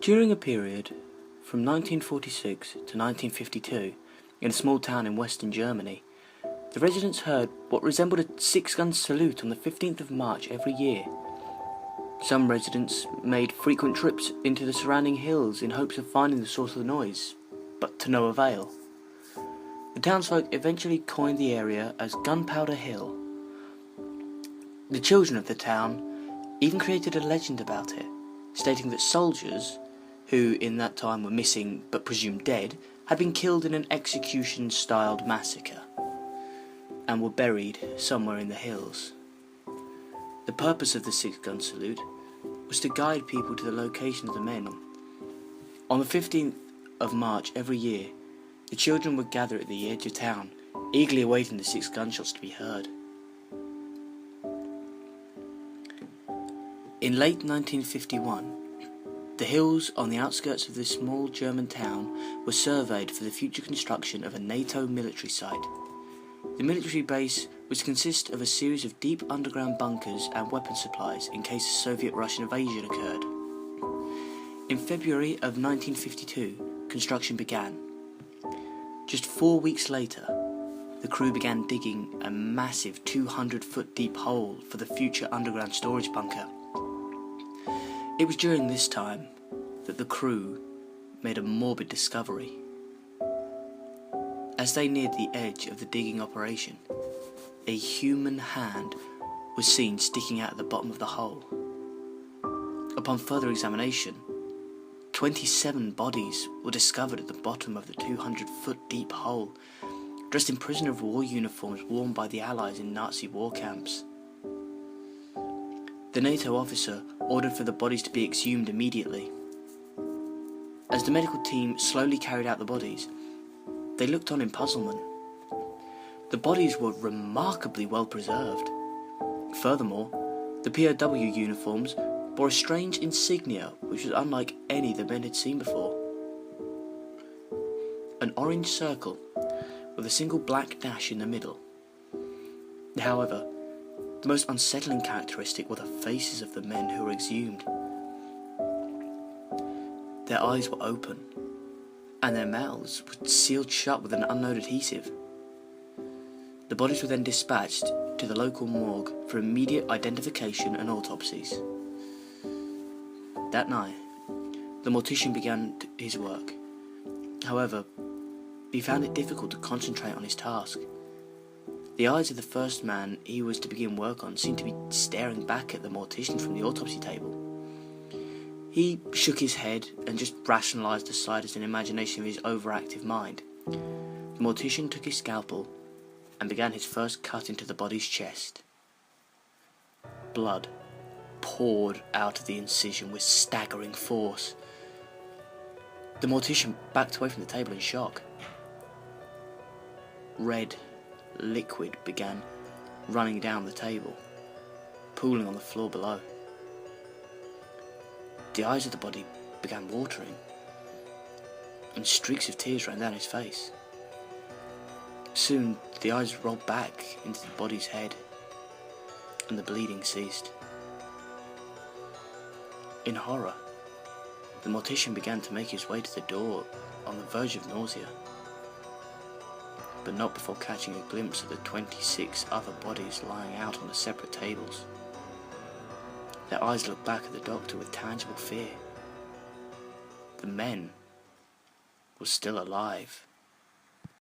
During a period from 1946 to 1952, in a small town in western Germany, the residents heard what resembled a six-gun salute on the 15th of March every year. Some residents made frequent trips into the surrounding hills in hopes of finding the source of the noise, but to no avail. The townsfolk eventually coined the area as Gunpowder Hill. The children of the town even created a legend about it, stating that soldiers, who in that time were missing but presumed dead, had been killed in an execution-styled massacre, and were buried somewhere in the hills. The purpose of the six-gun salute was to guide people to the location of the men. On the 15th of March every year, the children would gather at the edge of town, eagerly awaiting the six gunshots to be heard. In late 1951, the hills on the outskirts of this small German town were surveyed for the future construction of a NATO military site. The military base was to consist of a series of deep underground bunkers and weapon supplies in case a Soviet-Russian invasion occurred. In February of 1952, construction began. Just 4 weeks later, the crew began digging a massive 200-foot deep hole for the future underground storage bunker. It was during this time that the crew made a morbid discovery. As they neared the edge of the digging operation, a human hand was seen sticking out at the bottom of the hole. Upon further examination, 27 bodies were discovered at the bottom of the 200-foot deep hole, dressed in prisoner of war uniforms worn by the Allies in Nazi war camps. The NATO officer ordered for the bodies to be exhumed immediately. As the medical team slowly carried out the bodies, they looked on in puzzlement. The bodies were remarkably well preserved. Furthermore, the POW uniforms bore a strange insignia which was unlike any the men had seen before. An orange circle with a single black dash in the middle. However, the most unsettling characteristic were the faces of the men who were exhumed. Their eyes were open, and their mouths were sealed shut with an unknown adhesive. The bodies were then dispatched to the local morgue for immediate identification and autopsies. That night, the mortician began his work. However, he found it difficult to concentrate on his task. The eyes of the first man he was to begin work on seemed to be staring back at the mortician from the autopsy table. He shook his head and just rationalised the sight as an imagination of his overactive mind. The mortician took his scalpel and began his first cut into the body's chest. Blood poured out of the incision with staggering force. The mortician backed away from the table in shock. Red liquid began running down the table, pooling on the floor below. The eyes of the body began watering, and streaks of tears ran down his face. Soon the eyes rolled back into the body's head, and the bleeding ceased. In horror, the mortician began to make his way to the door on the verge of nausea, but not before catching a glimpse of the 26 other bodies lying out on the separate tables. Their eyes looked back at the doctor with tangible fear. The men were still alive.